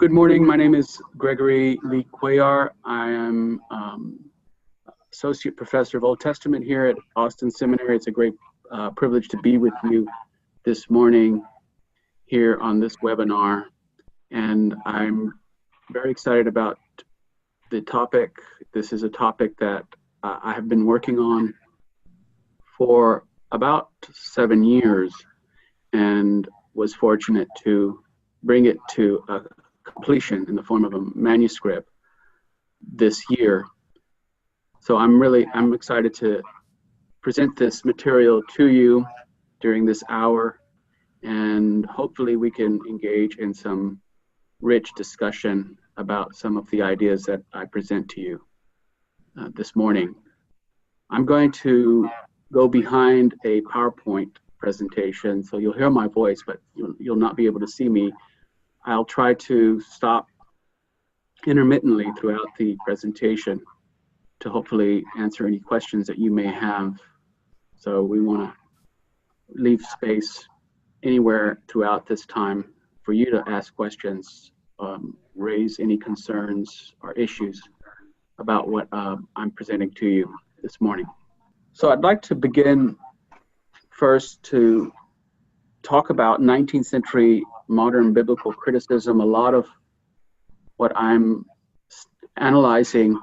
Good morning. My name is Gregory Cuéllar. I am Associate Professor of Old Testament here at Austin Seminary. It's a great privilege to be with you this morning here on this webinar. And I'm very excited about the topic. This is a topic that I have been working on for about 7 years and was fortunate to bring it to a completion in the form of a manuscript this year. So I'm excited to present this material to you during this hour, and hopefully we can engage in some rich discussion about some of the ideas that I present to you this morning. I'm going to go behind a PowerPoint presentation, so you'll hear my voice, but you'll not be able to see me. I'll try to stop intermittently throughout the presentation to hopefully answer any questions that you may have. So we want to leave space anywhere throughout this time for you to ask questions, raise any concerns or issues about what I'm presenting to you this morning. So I'd like to begin first to talk about 19th century modern biblical criticism. A lot of what I'm analyzing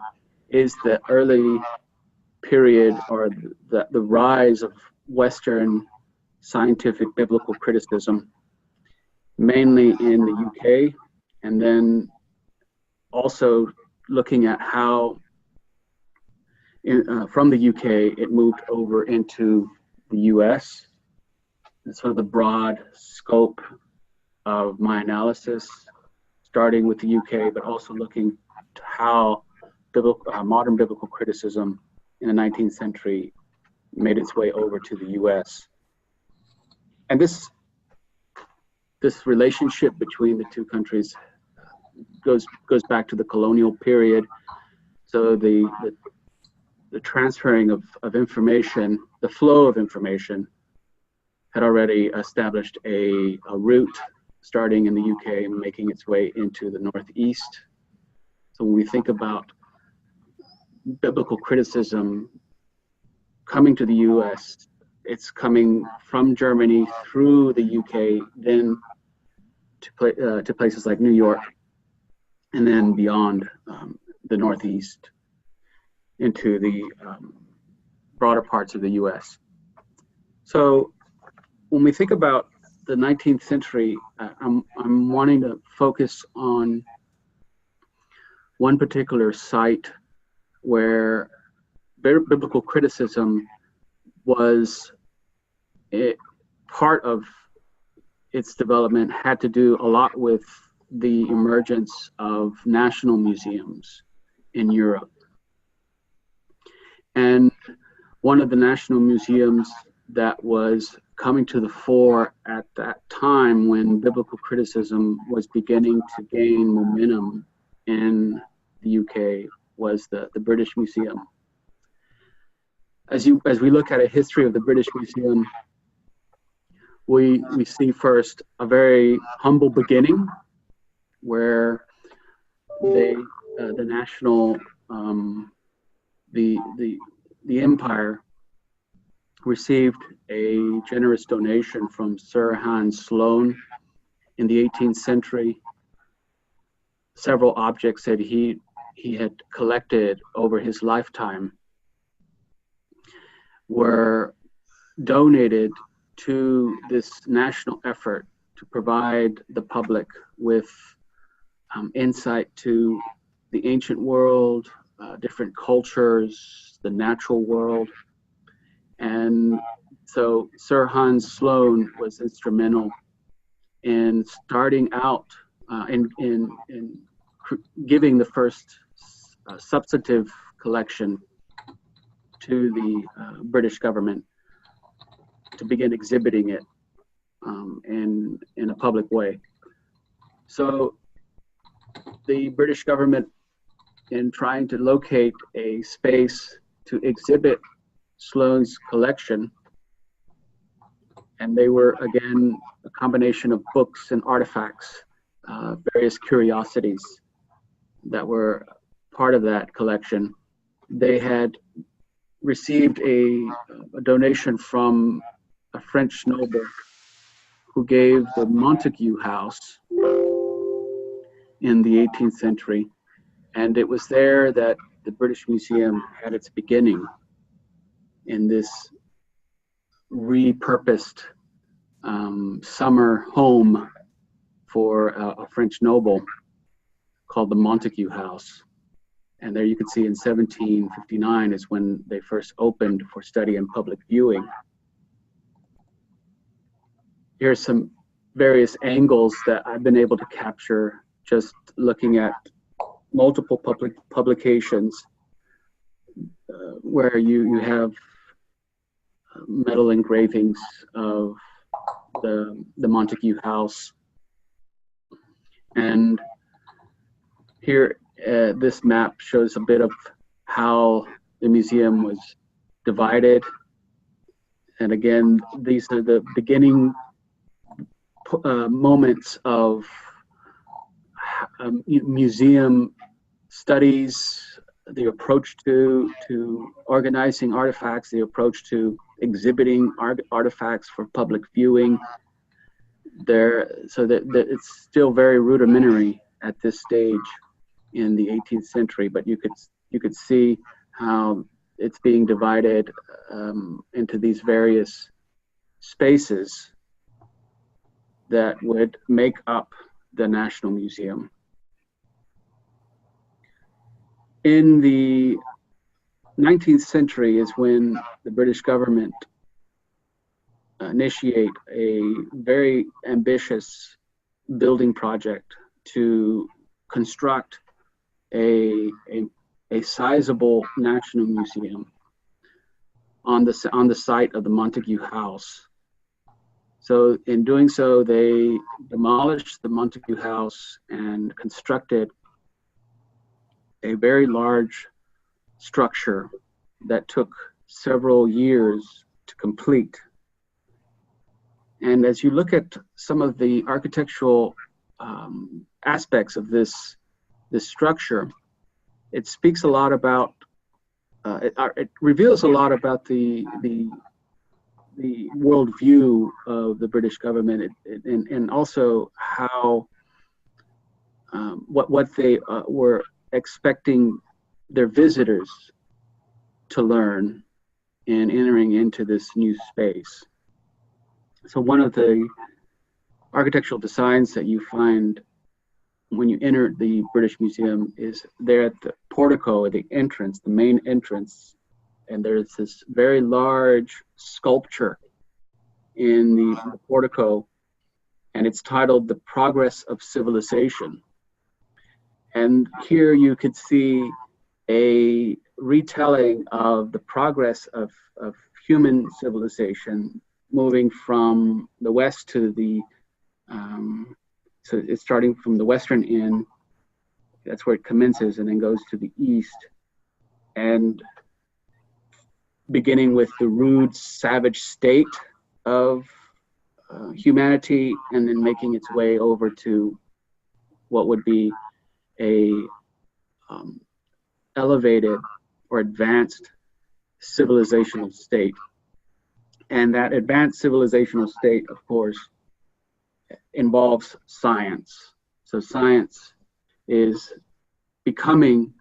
is the early period, or the rise of Western scientific biblical criticism, mainly in the UK, and then also looking at how from the UK it moved over into the US. And sort of the broad scope of my analysis, starting with the UK, but also looking to how modern biblical criticism in the 19th century made its way over to the US. And this relationship between the two countries goes back to the colonial period. So the transferring of information, the flow of information, had already established a route starting in the UK and making its way into the Northeast. So when we think about biblical criticism coming to the US, it's coming from Germany through the UK, then to places like New York, and then beyond the Northeast into the broader parts of the US. So when we think about the 19th century, I'm wanting to focus on one particular site where biblical criticism was part of its development, had to do a lot with the emergence of national museums in Europe. And one of the national museums that was coming to the fore at that time, when biblical criticism was beginning to gain momentum in the UK, was the British Museum. As we look at a history of the British Museum, we see first a very humble beginning, where the national the empire received a generous donation from Sir Hans Sloane in the 18th century. Several objects that he had collected over his lifetime were donated to this national effort to provide the public with insight to the ancient world, different cultures, the natural world. And so Sir Hans Sloane was instrumental in starting out in giving the first substantive collection to the British government to begin exhibiting it in a public way. So the British government, in trying to locate a space to exhibit Sloane's collection, and they were, again, a combination of books and artifacts, various curiosities that were part of that collection. They had received a donation from a French noble who gave the Montague House in the 18th century. And it was there that the British Museum had its beginning, in this repurposed summer home for a French noble called the Montague House. And there you can see in 1759 is when they first opened for study and public viewing. Here's some various angles that I've been able to capture just looking at multiple publications where you have metal engravings of the Montague House. And here, this map shows a bit of how the museum was divided. And again, these are the beginning moments of museum studies, the approach to organizing artifacts, the approach to exhibiting artifacts for public viewing. So that it's still very rudimentary at this stage in the 18th century, but you could see how it's being divided into these various spaces that would make up the National Museum. In the 19th century is when the British government initiate a very ambitious building project to construct a sizable national museum on the site of the Montague House. So in doing so, they demolished the Montague House and constructed a very large structure that took several years to complete. And as you look at some of the architectural aspects of this structure, it speaks a lot about, it reveals a lot about the worldview of the British government, and also how what they were expecting their visitors to learn in entering into this new space. So one of the architectural designs that you find when you enter the British Museum is there at the portico, or the entrance, the main entrance, and there's this very large sculpture in the portico, and it's titled "The Progress of Civilization." And here you could see a retelling of the progress of human civilization, moving from the west to the, so it's starting from the western end, that's where it commences, and then goes to the east, and beginning with the rude, savage state of humanity, and then making its way over to what would be a elevated or advanced civilizational state. And that advanced civilizational state, of course, involves science. So science is becoming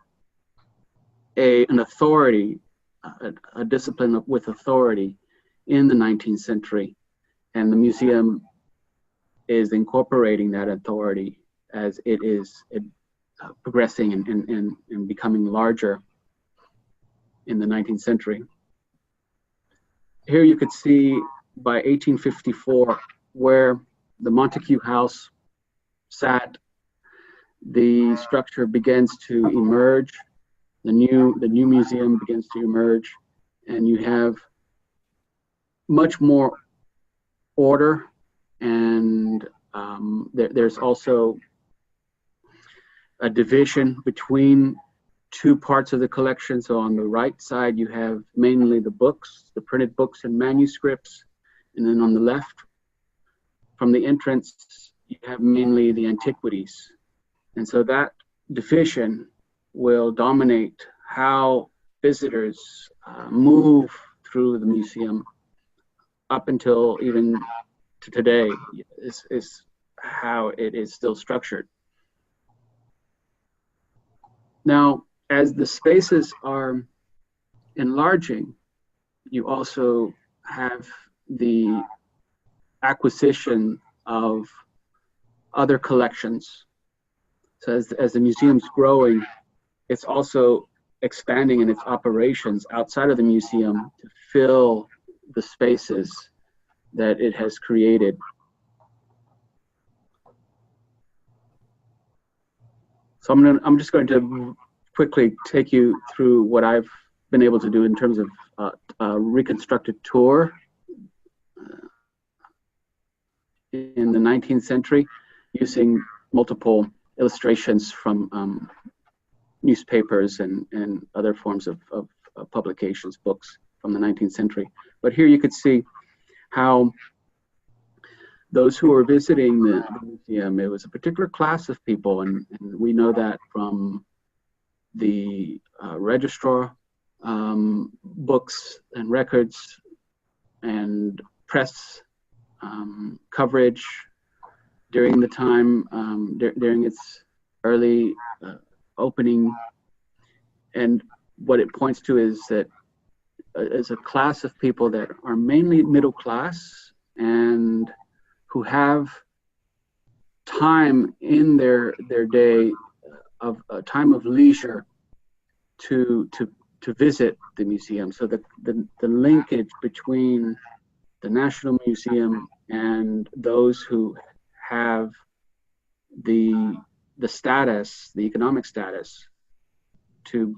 an authority, a discipline with authority in the 19th century. And the museum is incorporating that authority as it is progressing and becoming larger in the 19th century. Here you could see by 1854 where the Montague House sat, the structure begins to emerge, the new museum begins to emerge, and you have much more order, and there's also a division between two parts of the collection. So on the right side, you have mainly the books, the printed books and manuscripts. And then on the left, from the entrance, you have mainly the antiquities. And so that division will dominate how visitors move through the museum up until even to today is how it is still structured. Now, as the spaces are enlarging, you also have the acquisition of other collections. So as the museum's growing, it's also expanding in its operations outside of the museum to fill the spaces that it has created. So I'm just going to quickly take you through what I've been able to do in terms of a reconstructed tour in the 19th century using multiple illustrations from newspapers and other forms of publications, books from the 19th century. But here you could see how those who were visiting the museum, it was a particular class of people, and we know that from the registrar books and records and press coverage during the time, during its early opening. And what it points to is that as a class of people that are mainly middle class and who have time in their day of time of leisure to visit the museum. So the linkage between the National Museum and those who have the status, the economic status to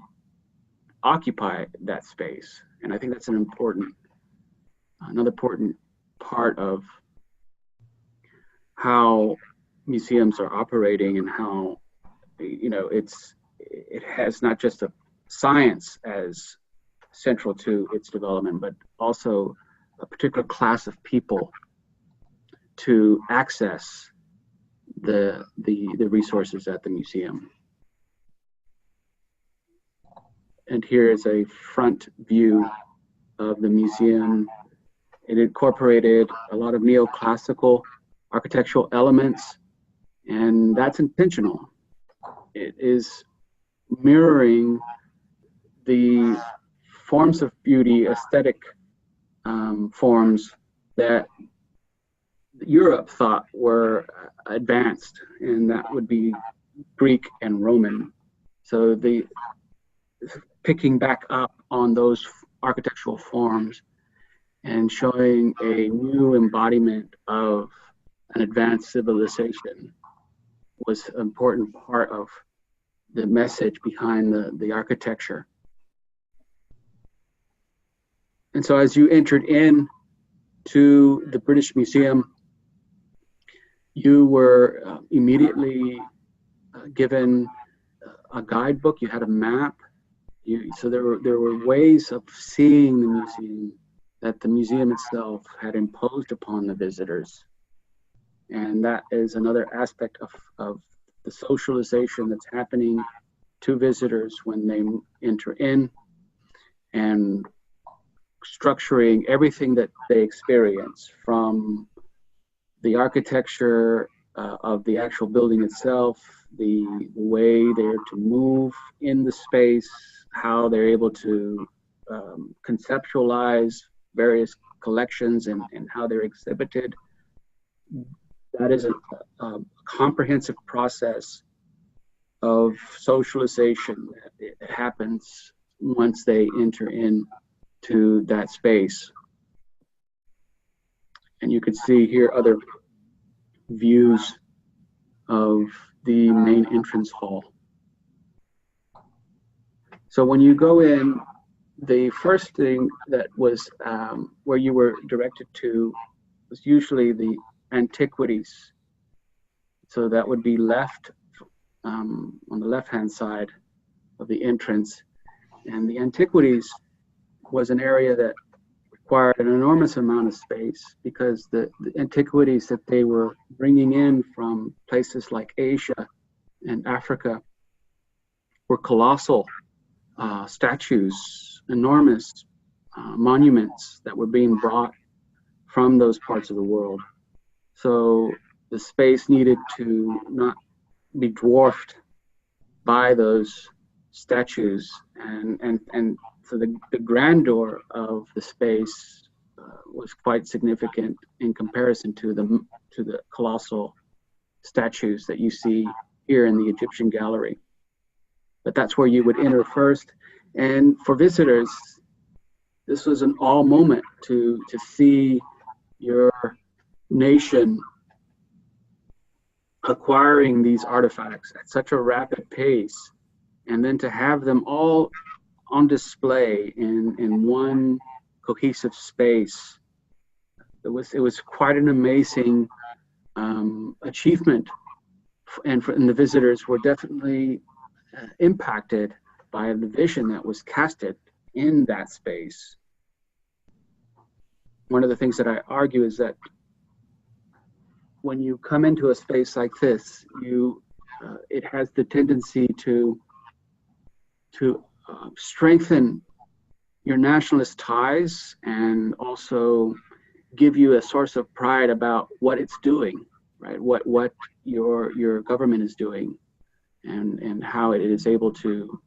occupy that space. And I think that's another important part of how museums are operating and how, it has not just a science as central to its development, but also a particular class of people to access the resources at the museum. And here is a front view of the museum. It incorporated a lot of neoclassical architectural elements, and that's intentional. It is mirroring the forms of beauty, aesthetic forms that Europe thought were advanced, and that would be Greek and Roman. So the picking back up on those architectural forms and showing a new embodiment of an advanced civilization was an important part of the message behind the architecture. And so as you entered in to the British Museum, you were immediately given a guidebook. You had a map. So there were ways of seeing the museum that the museum itself had imposed upon the visitors. And that is another aspect of the socialization that's happening to visitors when they enter in, and structuring everything that they experience, from the architecture of the actual building itself, the way they're to move in the space, how they're able to conceptualize various collections and how they're exhibited. That is a comprehensive process of socialization that happens once they enter into that space. And you can see here other views of the main entrance hall. So when you go in, the first thing that was where you were directed to was usually the antiquities. So that would be left on the left-hand side of the entrance. And the antiquities was an area that required an enormous amount of space because the antiquities that they were bringing in from places like Asia and Africa were colossal statues, enormous monuments that were being brought from those parts of the world. So the space needed to not be dwarfed by those statues, and so the grandeur of the space was quite significant in comparison to the colossal statues that you see here in the Egyptian gallery. But that's where you would enter first, and for visitors, this was an all moment to see your nation acquiring these artifacts at such a rapid pace, and then to have them all on display in one cohesive space. It was quite an amazing achievement, and the visitors were definitely impacted by the vision that was casted in that space. One of the things that I argue is that when you come into a space like this, it has the tendency to strengthen your nationalist ties and also give you a source of pride about what it's doing, right? What your government is doing, and how it is able to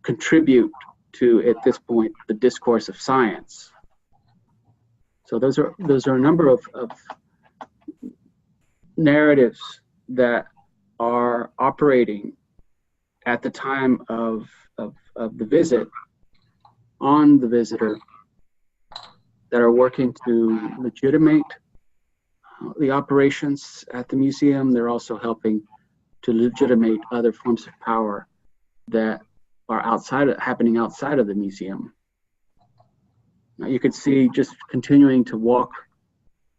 contribute to, at this point, the discourse of science. So those are a number of narratives that are operating at the time of the visit on the visitor, that are working to legitimate the operations at the museum. They're also helping to legitimate other forms of power that are happening outside of the museum. Now you can see, just continuing to walk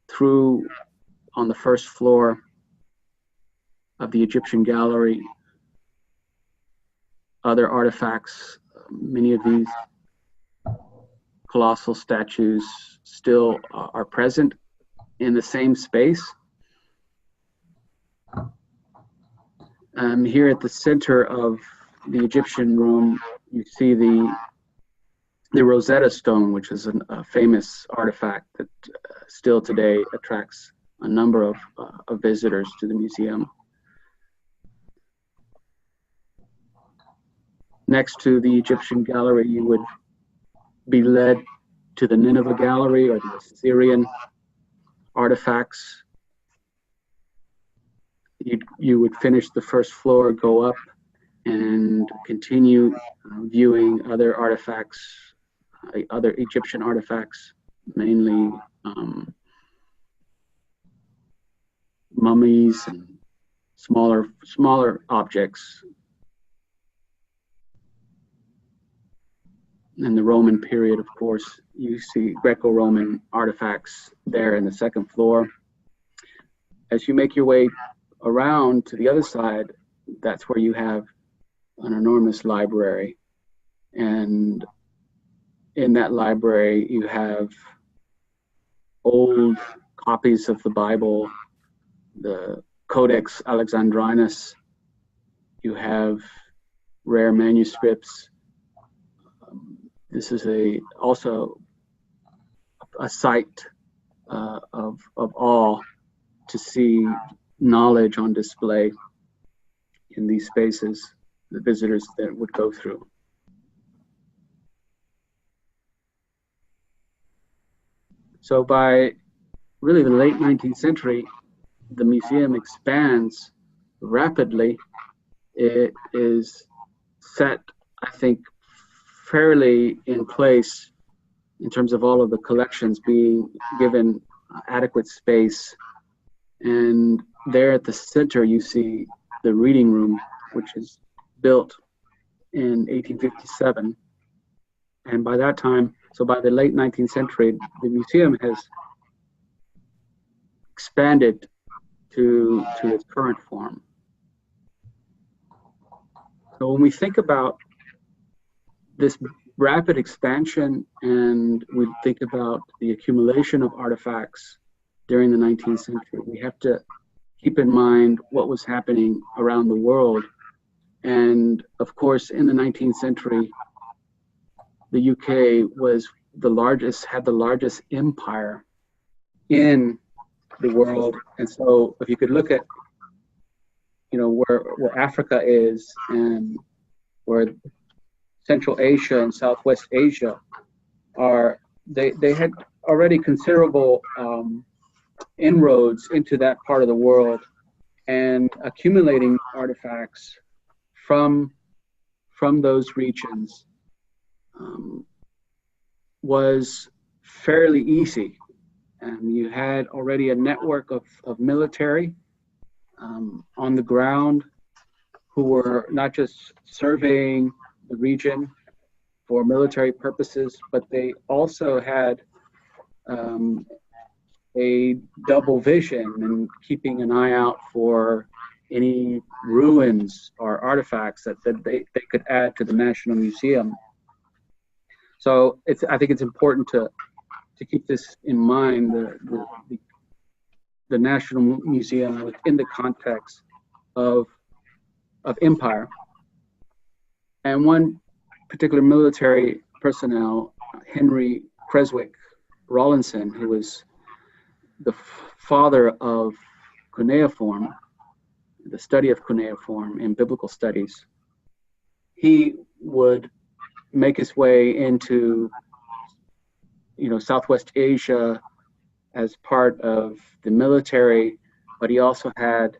through on the first floor of the Egyptian gallery, other artifacts. Many of these colossal statues still are present in the same space. Here at the center of the Egyptian room, you see the Rosetta Stone, which is a famous artifact that still today attracts a number of visitors to the museum. Next to the Egyptian gallery, you would be led to the Nineveh gallery, or the Assyrian artifacts. You would finish the first floor, go up, and continue viewing other artifacts, other Egyptian artifacts, mainly mummies and smaller objects. In the Roman period, of course, you see Greco-Roman artifacts there in the second floor. As you make your way around to the other side, that's where you have an enormous library. And in that library, you have old copies of the Bible, the Codex Alexandrinus. You have rare manuscripts. This is also a sight of awe to see knowledge on display in these spaces, the visitors that would go through. So by really the late 19th century, the museum expands rapidly. It is set, I think, fairly in place in terms of all of the collections being given adequate space. And there at the center, you see the reading room, which is built in 1857. And by that time, so by the late 19th century, the museum has expanded to its current form. So when we think about this rapid expansion, and we think about the accumulation of artifacts during the 19th century, we have to keep in mind what was happening around the world. And of course, in the 19th century, the UK was had the largest empire in the world. And so if you could look at, where Africa is and where Central Asia and Southwest Asia are, they had already considerable inroads into that part of the world, and accumulating artifacts from those regions was fairly easy. And you had already a network of military on the ground who were not just surveying the region for military purposes, but they also had a double vision and keeping an eye out for any ruins or artifacts that they could add to the National Museum. So I think it's important to keep this in mind, the National Museum within the context of empire. And one particular military personnel, Henry Creswick Rawlinson, who was the father of cuneiform, the study of cuneiform in biblical studies, he would make his way into Southwest Asia as part of the military, but he also had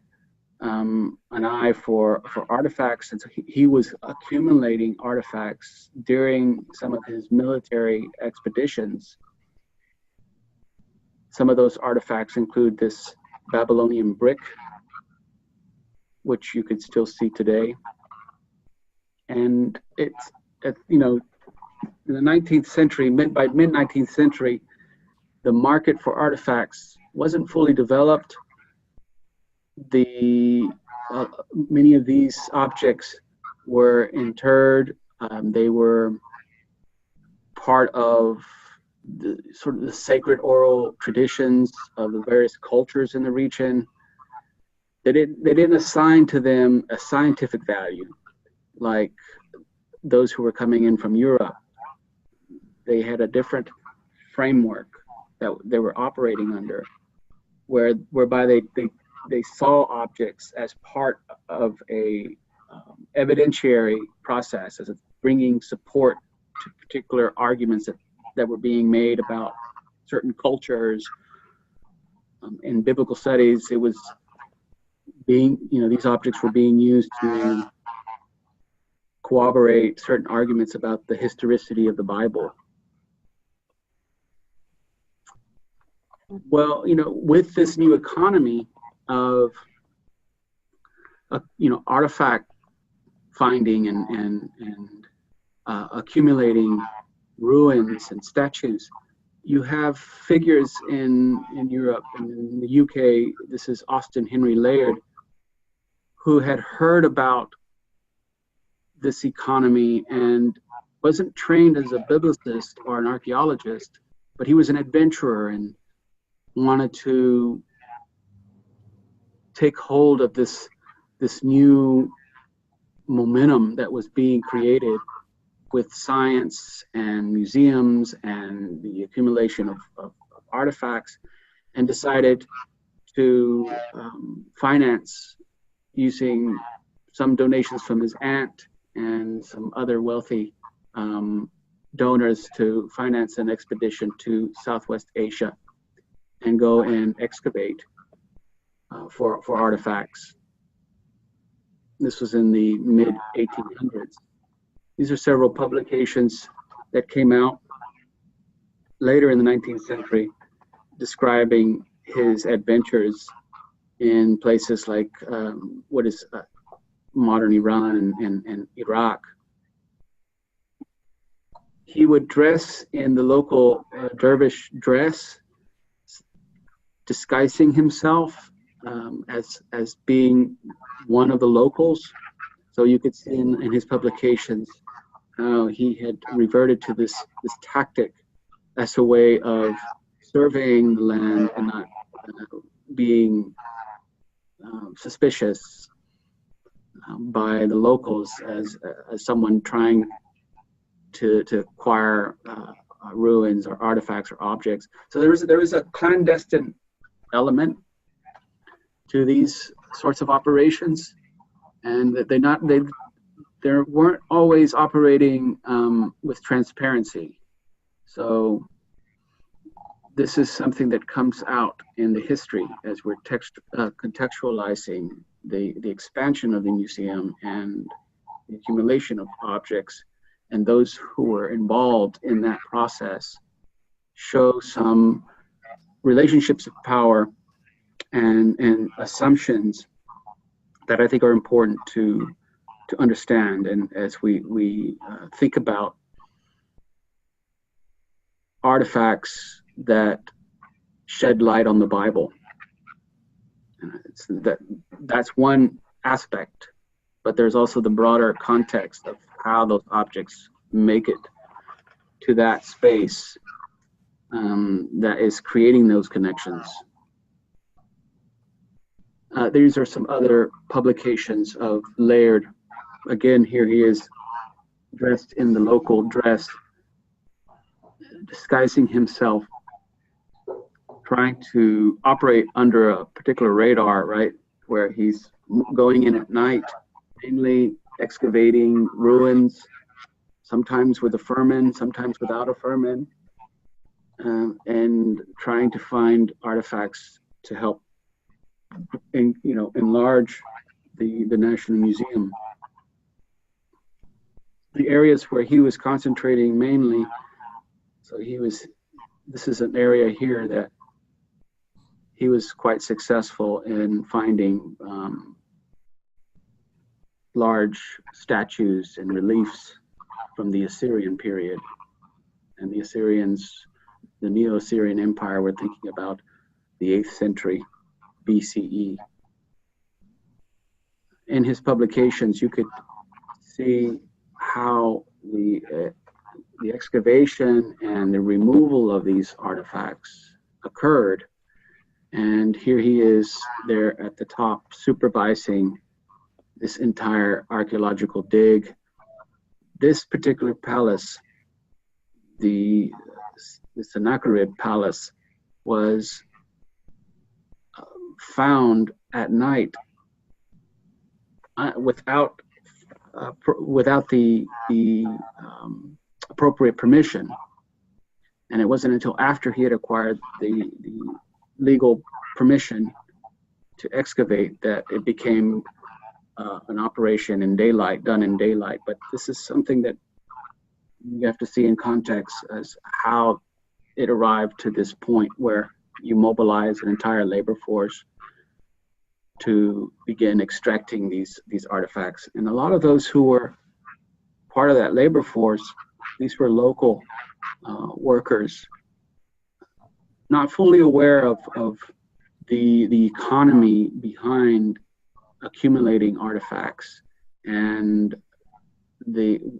an eye for artifacts, and so he was accumulating artifacts during some of his military expeditions. Some of those artifacts include this Babylonian brick, which you could still see today. And it's, in the 19th century, by mid-19th century, the market for artifacts wasn't fully developed. Many of these objects were interred. They were part of the sort of the sacred oral traditions of the various cultures in the region. They didn't assign to them a scientific value like those who were coming in from Europe. They had a different framework that they were operating under, whereby they saw objects as part of a evidentiary process, as bringing support to particular arguments that were being made about certain cultures. In biblical studies, it was these objects were being used to corroborate certain arguments about the historicity of the Bible. Well, with this new economy of artifact finding and accumulating ruins and statues, you have figures in Europe and in the UK. This is Austin Henry Layard, who had heard about this economy and wasn't trained as a biblicist or an archaeologist, but he was an adventurer and wanted to take hold of this new momentum that was being created with science and museums and the accumulation of artifacts, and decided to finance, using some donations from his aunt and some other wealthy donors, to finance an expedition to Southwest Asia and go and excavate for artifacts. This was in the mid-1800s. These are several publications that came out later in the 19th century describing his adventures in places like what is modern Iran and Iraq. He would dress in the local dervish dress, disguising himself as being one of the locals. So you could see in his publications how he had reverted to this tactic as a way of surveying the land and not being suspicious by the locals as someone trying to acquire ruins or artifacts or objects. So there was a clandestine element to these sorts of operations, and that they weren't always operating with transparency. So this is something that comes out in the history as we're contextualizing the expansion of the museum and the accumulation of objects, and those who were involved in that process show some relationships of power and assumptions that I think are important to understand. And as we think about artifacts that shed light on the Bible, that's one aspect, but there's also the broader context of how those objects make it to that space that is creating those connections. These are some other publications of Laird. Again, here he is dressed in the local dress, disguising himself, trying to operate under a particular radar, right? Where he's going in at night, mainly excavating ruins, sometimes with a firman, sometimes without a firman, and trying to find artifacts to help enlarge the National Museum. The areas where he was concentrating mainly, this is an area here that he was quite successful in finding large statues and reliefs from the Assyrian period. And the Assyrians, the Neo-Assyrian Empire, were thinking about the 8th century BCE. In his publications, you could see how the excavation and the removal of these artifacts occurred. And here he is there at the top supervising this entire archaeological dig. This particular palace, the Sennacherib Palace, was found at night without the appropriate permission, and it wasn't until after he had acquired the legal permission to excavate that it became an operation in daylight, done in daylight. But this is something that you have to see in context as how it arrived to this point where you mobilize an entire labor force to begin extracting these artifacts. And a lot of those who were part of that labor force, these were local workers, not fully aware of the economy behind accumulating artifacts and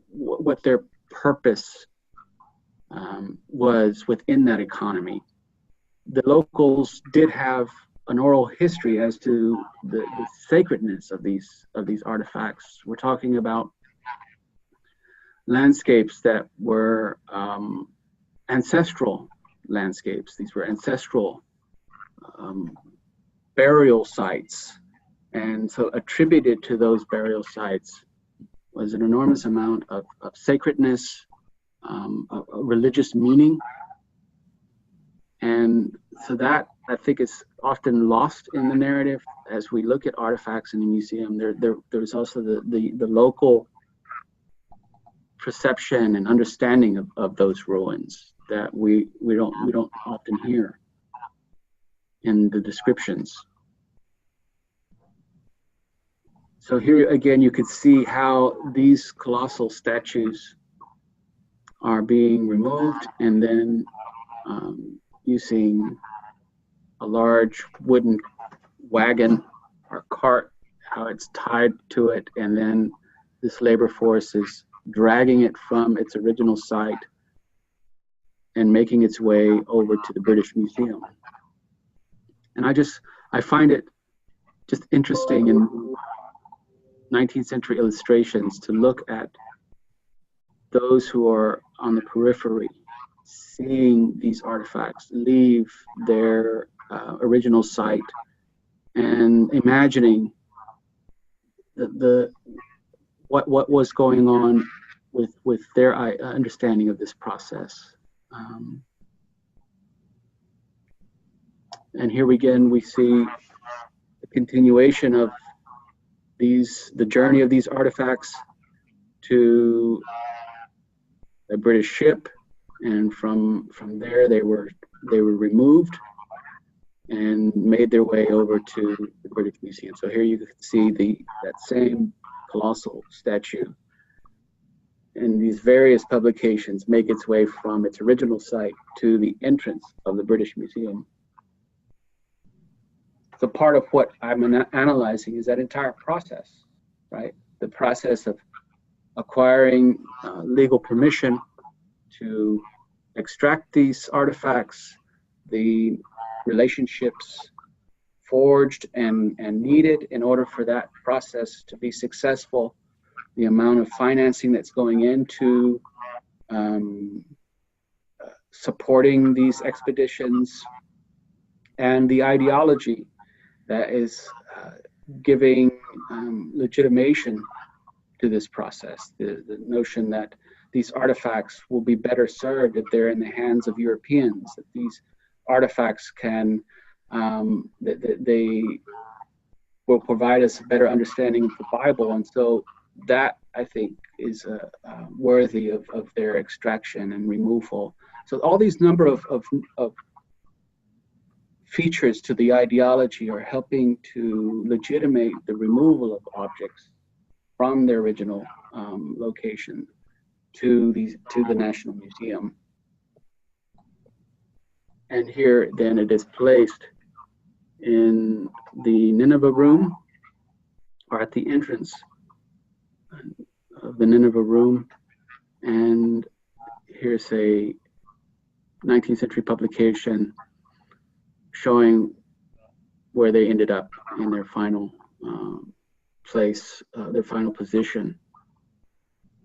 what their purpose was within that economy. The locals did have an oral history as to the sacredness of these artifacts. We're talking about landscapes that were ancestral landscapes. These were ancestral burial sites. And so attributed to those burial sites was an enormous amount of sacredness, a religious meaning. And so that, I think, is often lost in the narrative as we look at artifacts in the museum. There's also the local perception and understanding of those ruins that we don't often hear in the descriptions. So here again, you could see how these colossal statues are being removed, and then using a large wooden wagon or cart, how it's tied to it, and then this labor force is dragging it from its original site and making its way over to the British Museum. And I find it just interesting in 19th century illustrations to look at those who are on the periphery, seeing these artifacts leave their original site and imagining what was going on with their understanding of this process. And here again we see the continuation of the journey of these artifacts to a British ship, and from there they were removed and made their way over to the British Museum. So here you can see that same colossal statue, and these various publications make its way from its original site to the entrance of the British Museum. So part of what I'm analyzing is that entire process, right? The process of acquiring legal permission to extract these artifacts, the relationships forged and needed in order for that process to be successful, the amount of financing that's going into supporting these expeditions, and the ideology that is giving legitimation to this process, the notion that these artifacts will be better served if they're in the hands of Europeans, that these artifacts can, they will provide us a better understanding of the Bible. And so that, I think, is worthy of their extraction and removal. So all these number of features to the ideology are helping to legitimate the removal of objects from their original location to the National Museum. And here then it is placed in the Nineveh room, or at the entrance of the Nineveh room. And here's a 19th century publication showing where they ended up in their final place, their final position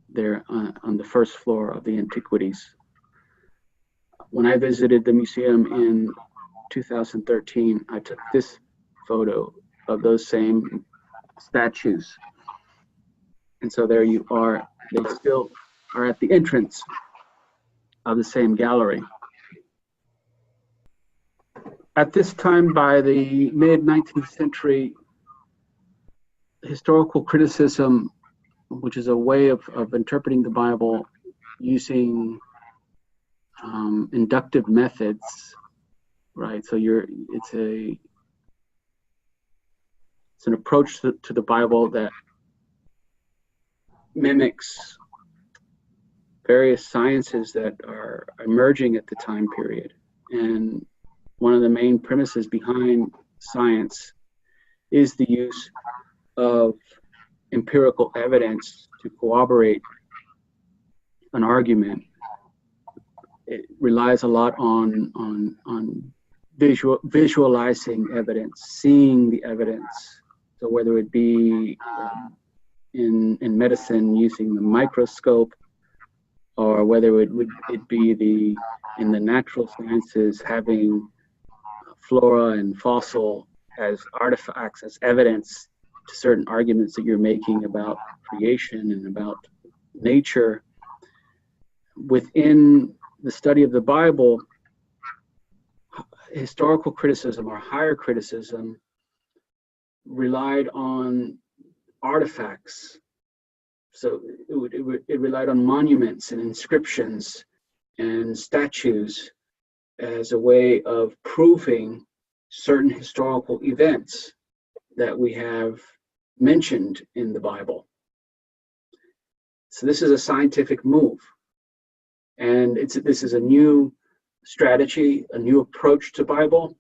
there on the first floor of the antiquities. When I visited the museum in 2013, I took this photo of those same statues. And so there you are, they still are at the entrance of the same gallery. At this time, by the mid-19th century, historical criticism, which is a way of interpreting the Bible using inductive methods, right? So it's an approach to the Bible that mimics various sciences that are emerging at the time period. And one of the main premises behind science is the use of empirical evidence to corroborate an argument. It relies a lot on visualizing evidence, seeing the evidence. So whether it be in medicine using the microscope, or whether it be in the natural sciences having flora and fossil as artifacts, as evidence to certain arguments that you're making about creation and about nature. Within the study of the Bible, historical criticism or higher criticism relied on artifacts. So it relied on monuments and inscriptions and statues as a way of proving certain historical events that we have mentioned in the Bible. So this is a scientific move. And this is a new strategy, a new approach to Bible.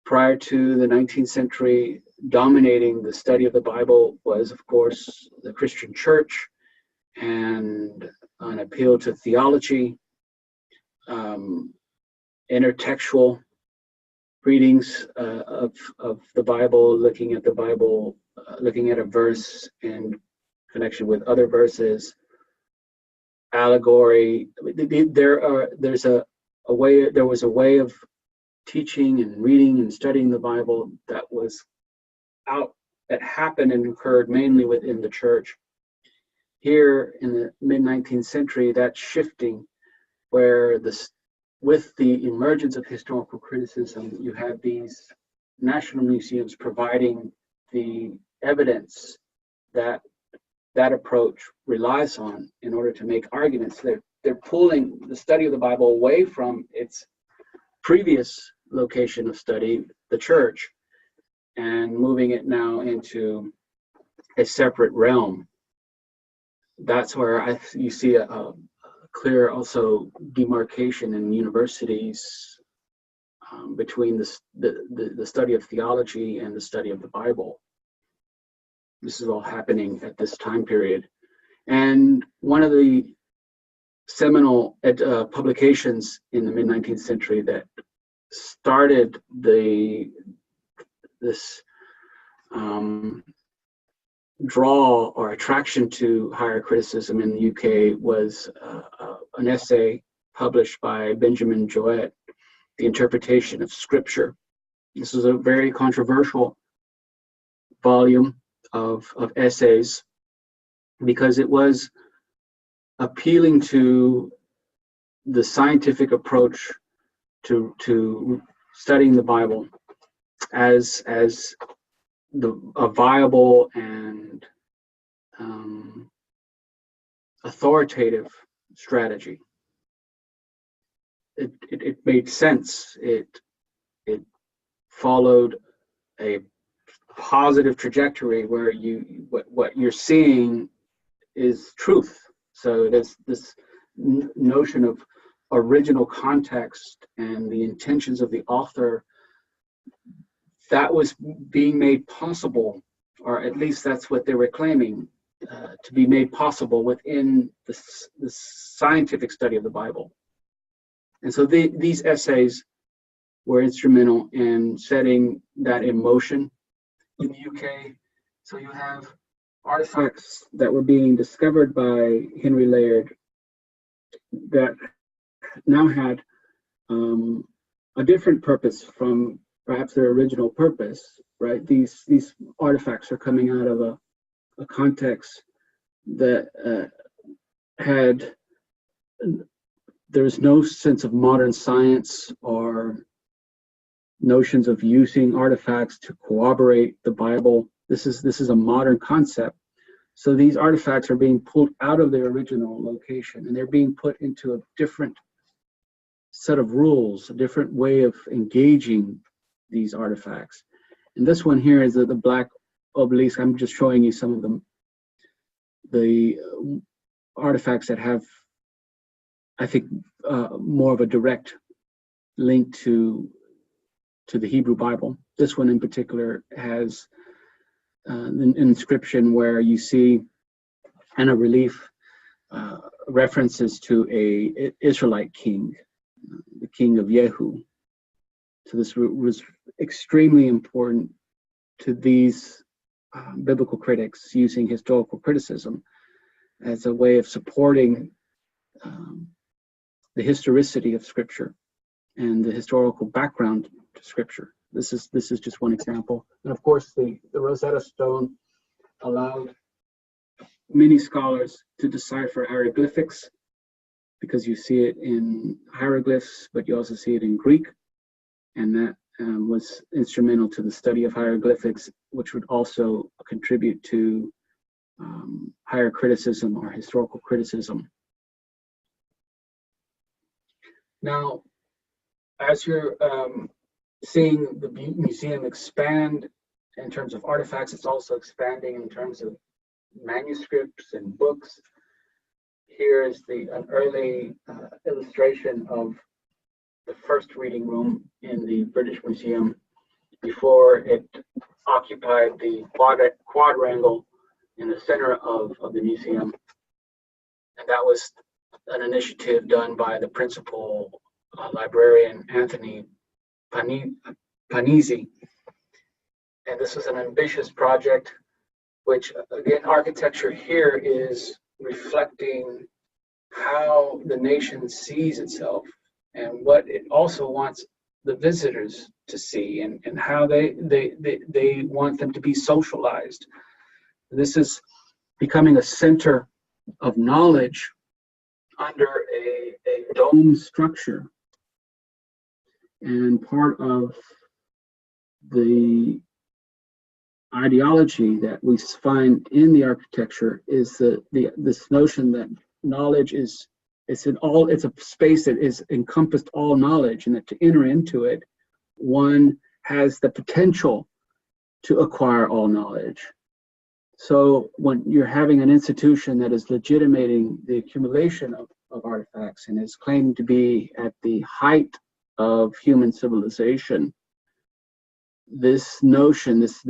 Prior to the 19th century, dominating the study of the Bible was, of course, the Christian church. and an appeal to theology, intertextual readings of the Bible, looking at the Bible, looking at a verse in connection with other verses, allegory. There was a way of teaching and reading and studying the Bible that happened and occurred mainly within the church. Here in the mid-19th century, that's shifting, where with the emergence of historical criticism, you have these national museums providing the evidence that approach relies on in order to make arguments. They're pulling the study of the Bible away from its previous location of study, the church, and moving it now into a separate realm. That's where you see a clear also demarcation in universities between the study of theology and the study of the Bible. This is all happening at this time period. And one of the seminal publications in the mid-19th century that started this draw or attraction to higher criticism in the UK was an essay published by Benjamin Jowett, The Interpretation of Scripture. This was a very controversial volume of essays because it was appealing to the scientific approach to studying the Bible as a viable and authoritative strategy. It made sense. It followed a positive trajectory where what you're seeing is truth. So there's this notion of original context and the intentions of the author that was being made possible, or at least that's what they were claiming, to be made possible within the scientific study of the Bible. And so these essays were instrumental in setting that in motion in the UK. So you have artifacts that were being discovered by Henry Layard that now had a different purpose from perhaps their original purpose, right? These artifacts are coming out of a context that there's no sense of modern science or notions of using artifacts to corroborate the Bible. This is a modern concept. So these artifacts are being pulled out of their original location and they're being put into a different set of rules, a different way of engaging these artifacts. And this one here is the black obelisk. I'm just showing you some of the artifacts that have, I think, more of a direct link to the Hebrew Bible. This one in particular has an inscription where you see, and a relief, references to a Israelite king, the king of Yehu. So this was extremely important to these biblical critics, using historical criticism as a way of supporting the historicity of Scripture and the historical background to Scripture. This is just one example. And of course, the Rosetta Stone allowed many scholars to decipher hieroglyphics, because you see it in hieroglyphs, but you also see it in Greek. And that was instrumental to the study of hieroglyphics, which would also contribute to higher criticism or historical criticism. Now, as you're seeing the museum expand in terms of artifacts, it's also expanding in terms of manuscripts and books. Here is an early illustration of the first reading room in the British Museum before it occupied the quadrangle in the center of the museum. And that was an initiative done by the principal librarian, Anthony Panizzi. And this was an ambitious project, which again, architecture here is reflecting how the nation sees itself and what it also wants the visitors to see, and how they want them to be socialized. This is becoming a center of knowledge under a dome structure. And part of the ideology that we find in the architecture is this notion that knowledge is it's a space that is encompassed all knowledge, and that to enter into it, one has the potential to acquire all knowledge. So when you're having an institution that is legitimating the accumulation of artifacts and is claiming to be at the height of human civilization, this notion, this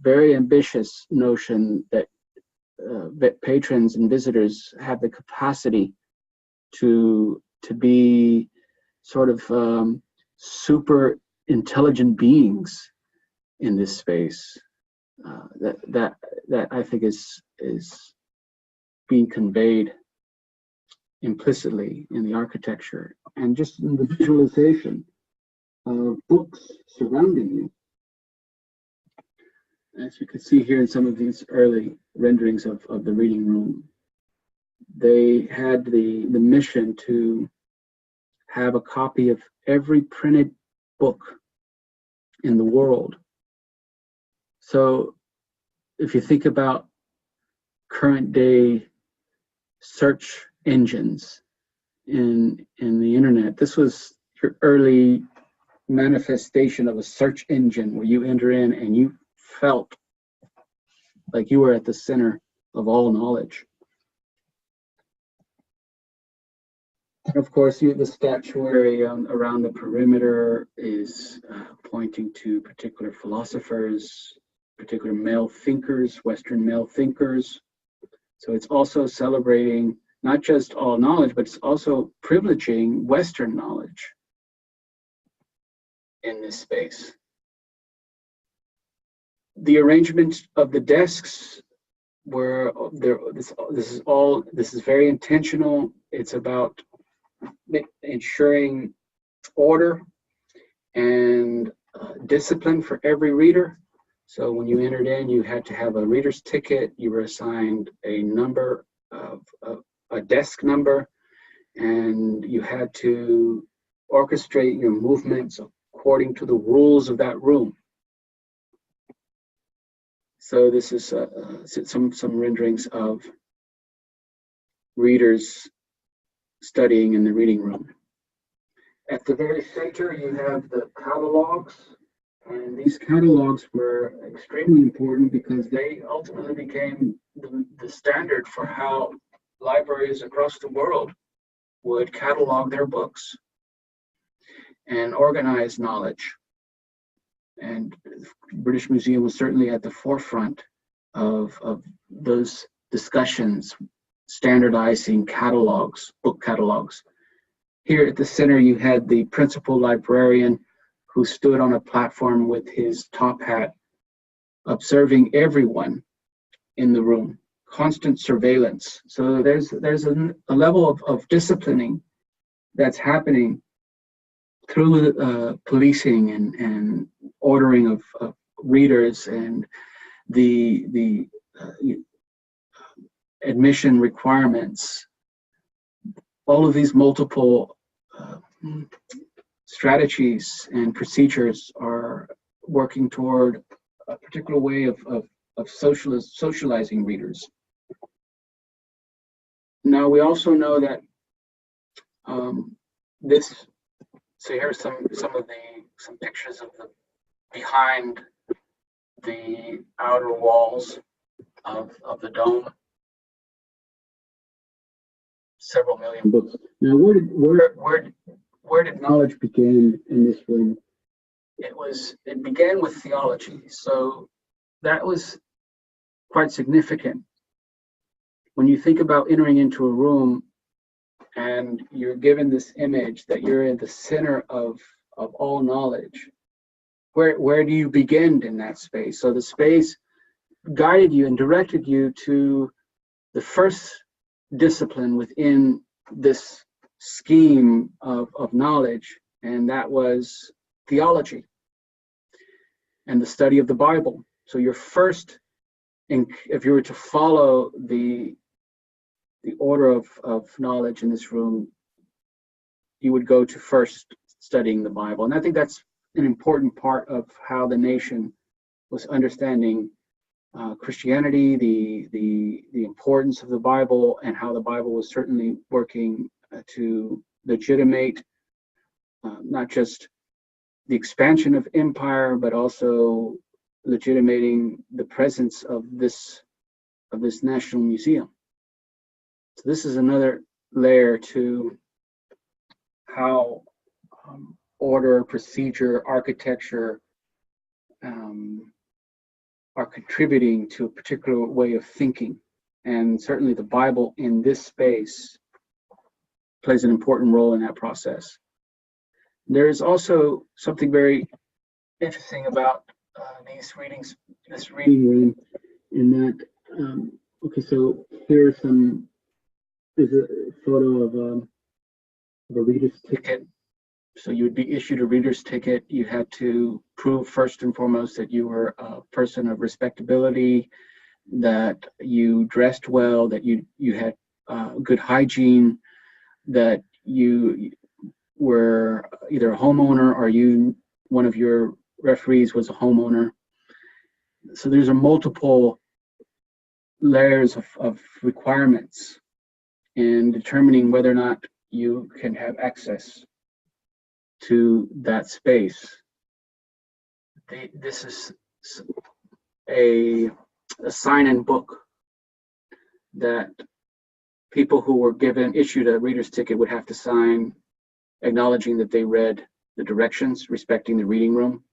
very ambitious notion that patrons and visitors have the capacity to be sort of super intelligent beings in this space, that I think is being conveyed implicitly in the architecture and just in the visualization of books surrounding you. As you can see here in some of these early renderings of the reading room, they had the mission to have a copy of every printed book in the world. So if you think about current day search engines in the internet, this was your early manifestation of a search engine where you enter in and you felt like you were at the center of all knowledge. And of course, the statuary around the perimeter is pointing to particular philosophers, particular male thinkers, Western male thinkers. So it's also celebrating not just all knowledge, but it's also privileging Western knowledge in this space. The arrangement of the desks were there. This is very intentional. It's about ensuring order and discipline for every reader. So when you entered in, you had to have a reader's ticket. You were assigned a number of a desk number, and you had to orchestrate your movements according to the rules of that room. So this is some renderings of readers studying in the reading room. At the very center, you have the catalogs, and these catalogs were extremely important because they ultimately became the standard for how libraries across the world would catalog their books and organize knowledge. And the British Museum was certainly at the forefront of those discussions, standardizing catalogs, book catalogs. Here at the center, you had the principal librarian who stood on a platform with his top hat, observing everyone in the room, constant surveillance. So there's a level of disciplining that's happening through policing and ordering of readers and the admission requirements. All of these multiple strategies and procedures are working toward a particular way of socializing readers. Now we also know that so here's some pictures of the behind the outer walls of the dome. Several million books. Now, where did knowledge begin in this room? It began with theology, so that was quite significant. when you think about entering into a room and you're given this image that you're in the center of all knowledge, where do you begin in that space? So the space guided you and directed you to the first discipline within this scheme of knowledge, and that was theology and the study of the Bible. So your first, if you were to follow the order of knowledge in this room, you would go to first studying the Bible. And I think that's an important part of how the nation was understanding Christianity, the importance of the Bible, and how the Bible was certainly working to legitimate not just the expansion of empire, but also legitimating the presence of this national museum. So this is another layer to how order, procedure, architecture are contributing to a particular way of thinking. And certainly the Bible in this space plays an important role in that process. There is also something very interesting about this reading room, in that, okay, so here's there's a photo of a reader's ticket. So you would be issued a reader's ticket. You had to prove first and foremost that you were a person of respectability, that you dressed well, that you had good hygiene, that you were either a homeowner or one of your referees was a homeowner. So there's a multiple layers of requirements in determining whether or not you can have access to that space. This is a sign-in book that people who were issued a reader's ticket would have to sign, acknowledging that they read the directions, respecting the reading room.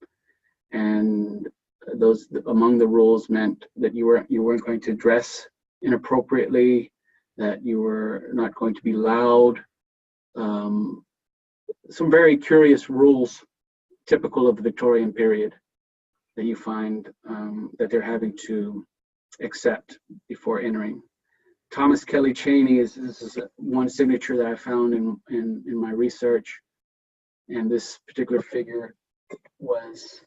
And those among the rules meant that you weren't going to dress inappropriately, that you were not going to be loud. Some very curious rules typical of the Victorian period that you find that they're having to accept before entering. Thomas Kelly Cheney is one signature that I found in my research, and this particular figure was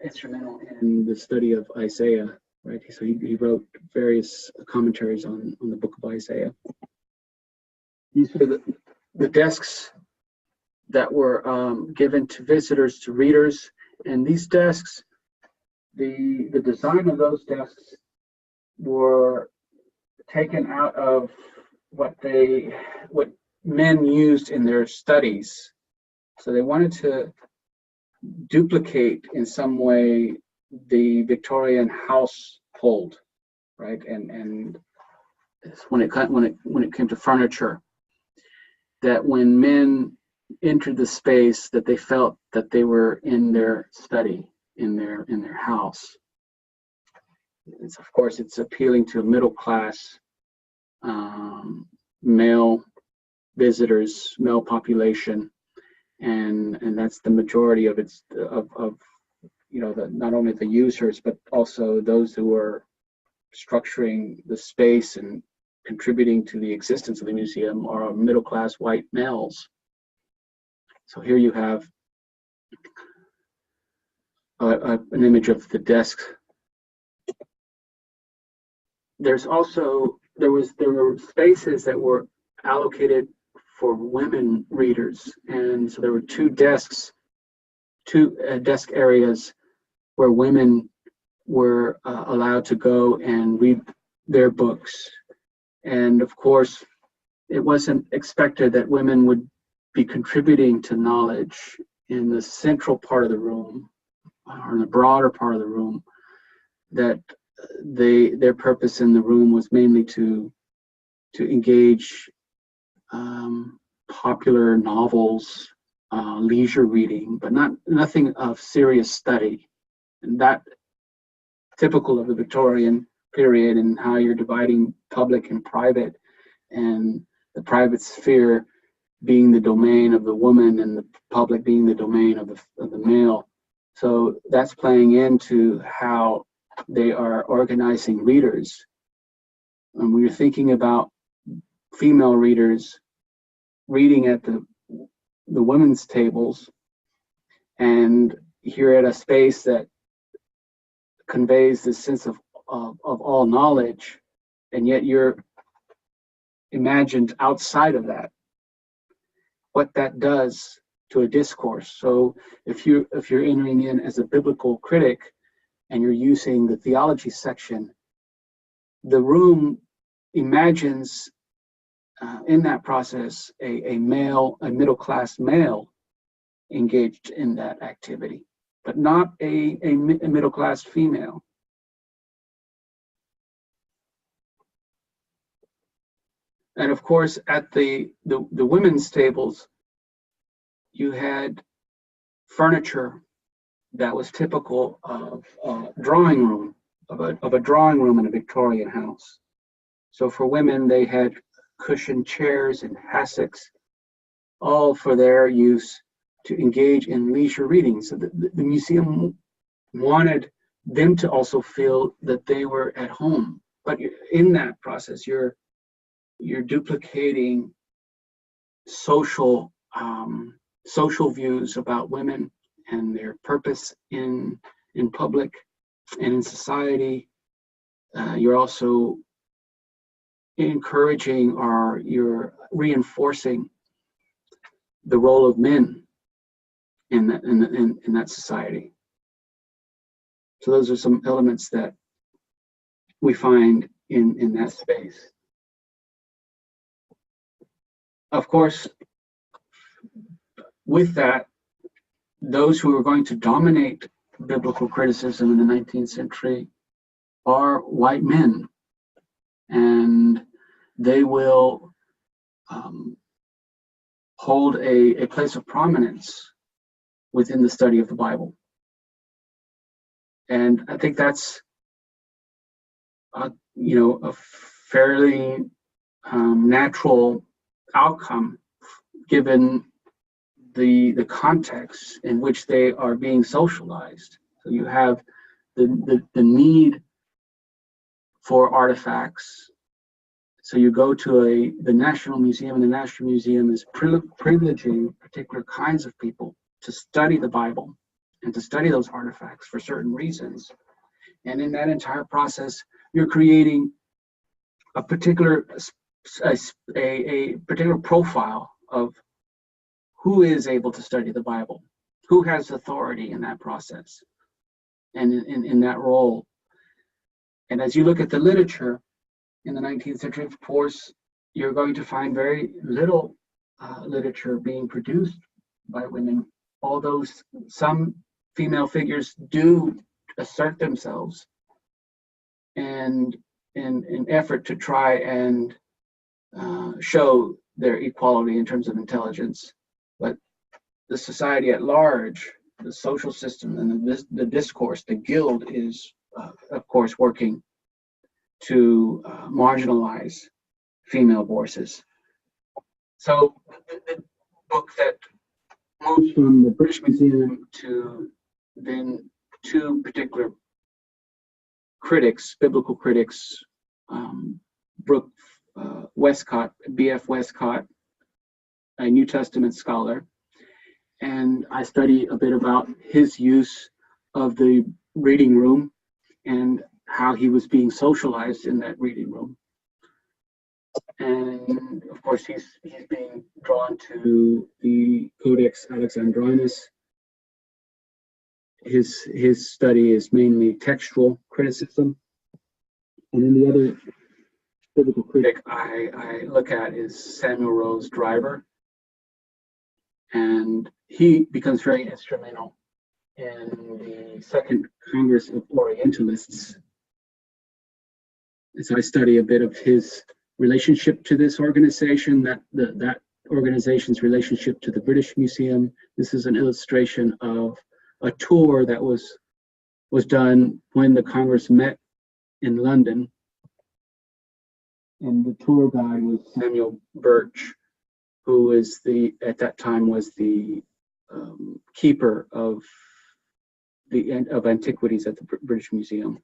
instrumental in the study of Isaiah, right? So he wrote various commentaries on the book of Isaiah. These are the desks that were given to visitors, to readers, and these desks, the design of those desks were taken out of what men used in their studies. So they wanted to duplicate in some way the Victorian household, right? And when it came to furniture, that when men entered the space, that they felt that they were in their study, in their house. Of course, it's appealing to middle class male visitors, male population, and that's the majority of not only the users but also those who are structuring the space and contributing to the existence of the museum are middle class white males. So here you have an image of the desk. There were spaces that were allocated for women readers, and so there were two desk areas where women were allowed to go and read their books. And of course, it wasn't expected that women would be contributing to knowledge in the central part of the room or in the broader part of the room, that their purpose in the room was mainly to engage popular novels, leisure reading, but nothing of serious study. And that, typical of the Victorian period, and how you're dividing public and private, and the private sphere being the domain of the woman and the public being the domain of the male. So that's playing into how they are organizing readers. And we're thinking about female readers reading at the women's tables, and here at a space that conveys this sense of all knowledge, and yet you're imagined outside of that, what that does to a discourse. So if you're entering in as a biblical critic and you're using the theology section, the room imagines in that process a middle-class male engaged in that activity, but not a middle-class female. And of course, at the women's tables, you had furniture that was typical of a drawing room, of a drawing room in a Victorian house. So for women, they had cushioned chairs and hassocks, all for their use to engage in leisure reading. So the museum wanted them to also feel that they were at home. But in that process, you're duplicating social views about women and their purpose in public and in society. You're also encouraging, or you're reinforcing the role of men in that society. So those are some elements that we find in that space. Of course, with that, those who are going to dominate biblical criticism in the 19th century are white men, and they will hold a place of prominence within the study of the Bible. And I think that's a fairly natural outcome given the context in which they are being socialized. So you have the need for artifacts. So you go to the National Museum, and the National Museum is privileging particular kinds of people to study the Bible and to study those artifacts for certain reasons. And in that entire process, you're creating a particular profile of who is able to study the Bible, who has authority in that process and in that role. And as you look at the literature in the 19th century, of course, you're going to find very little literature being produced by women, although some female figures do assert themselves and in an effort to try and show their equality in terms of intelligence. But the society at large, the social system, and the discourse, the guild is, of course, working to marginalize female voices. So the book that moves from the British Museum to then two particular critics, biblical critics, Brooke Westcott, B.F. Westcott, a New Testament scholar, and I study a bit about his use of the reading room and how he was being socialized in that reading room. And of course, he's being drawn to the Codex Alexandrinus. His study is mainly textual criticism. And then the other biblical critic I look at is Samuel Rose Driver. And he becomes very instrumental in the Second Congress of Orientalists. And so I study a bit of his relationship to this organization, that organization's relationship to the British Museum. This is an illustration of a tour that was done when the Congress met in London. And the tour guide was Samuel Birch, who is at that time was the keeper of antiquities at the British Museum.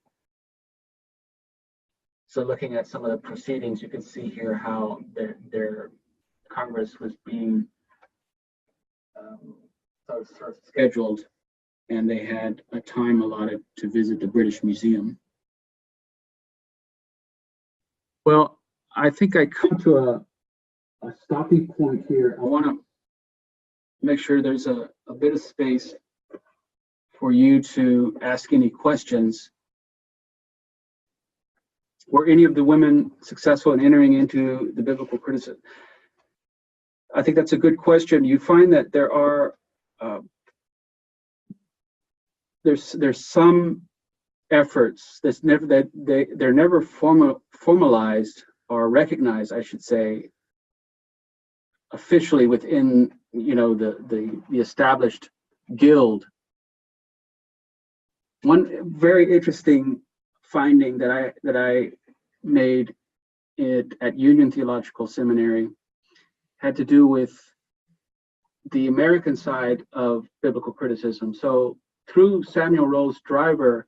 So looking at some of the proceedings, you can see here how their Congress was being sort of scheduled, and they had a time allotted to visit the British Museum. Well, I think I come to a stopping point here. I want to make sure there's a bit of space for you to ask any questions. Were any of the women successful in entering into the biblical criticism? I think that's a good question. You find that there are there's some efforts they're never formalized or recognized, I should say, officially within the established guild. One very interesting finding that I made at Union Theological Seminary had to do with the American side of biblical criticism. So through Samuel Rose Driver,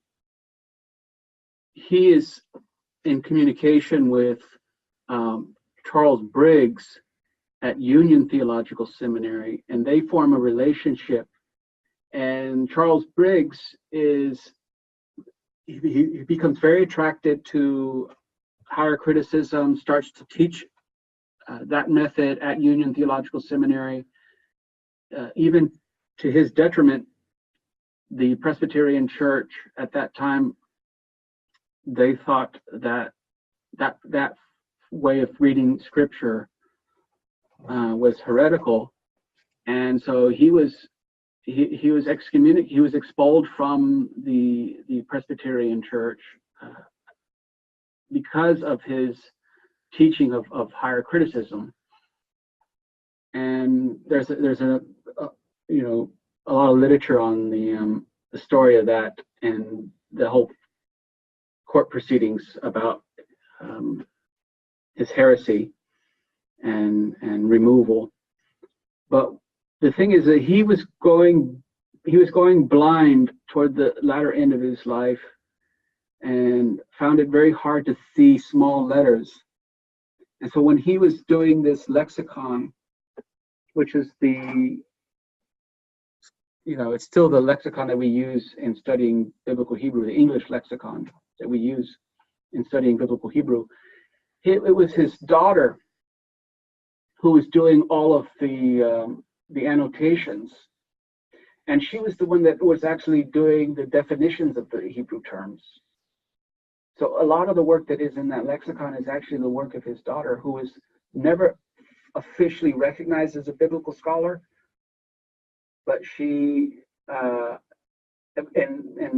he is in communication with Charles Briggs at Union Theological Seminary, and they form a relationship. And Charles Briggs he becomes very attracted to higher criticism, starts to teach that method at Union Theological Seminary. Even to his detriment, the Presbyterian Church at that time, they thought that way of reading Scripture was heretical, and so he was excommunicated. He was expelled from the Presbyterian Church because of his teaching of higher criticism. And there's a lot of literature on the story of that and the whole court proceedings about his heresy and removal. But the thing is that he was going blind toward the latter end of his life and found it very hard to see small letters. And so when he was doing this lexicon, which is it's still the lexicon that we use in studying biblical Hebrew, the English lexicon that we use in studying biblical Hebrew, it was his daughter who was doing all of the annotations, and she was the one that was actually doing the definitions of the Hebrew terms. So a lot of the work that is in that lexicon is actually the work of his daughter, who was never officially recognized as a biblical scholar, but she and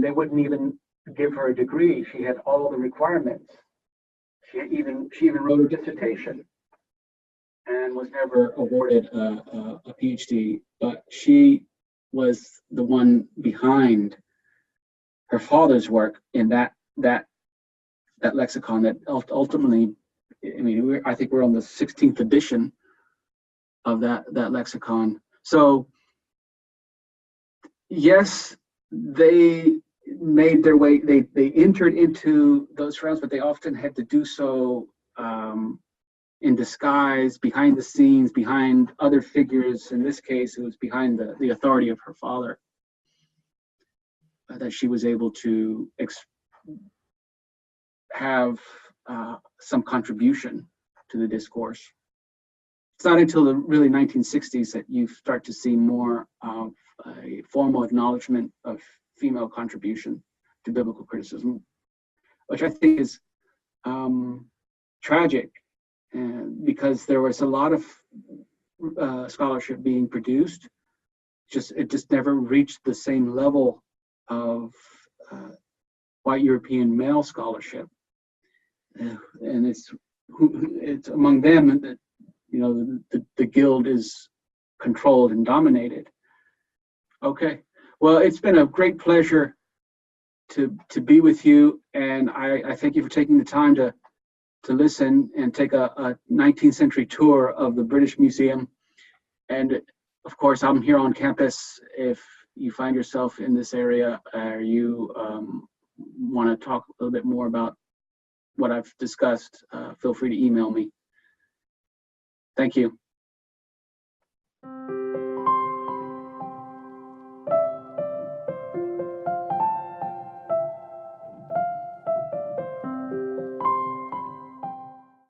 they wouldn't even give her a degree. She had all the requirements. She even wrote a dissertation and was never awarded a PhD, but she was the one behind her father's work in that lexicon that ultimately, I think we're on the 16th edition of that lexicon. So yes, they made their way, they entered into those realms, but they often had to do so in disguise, behind the scenes, behind other figures. In this case, it was behind the authority of her father that she was able to have some contribution to the discourse. It's not until the really 1960s that you start to see more of a formal acknowledgement of female contribution to biblical criticism, which I think is tragic, because there was a lot of scholarship being produced. It just never reached the same level of white European male scholarship, and it's among them that the guild is controlled and dominated. Okay, well, it's been a great pleasure to be with you, and I thank you for taking the time to listen and take a 19th century tour of the British Museum. And of course, I'm here on campus. If you find yourself in this area or you want to talk a little bit more about what I've discussed, feel free to email me. Thank you.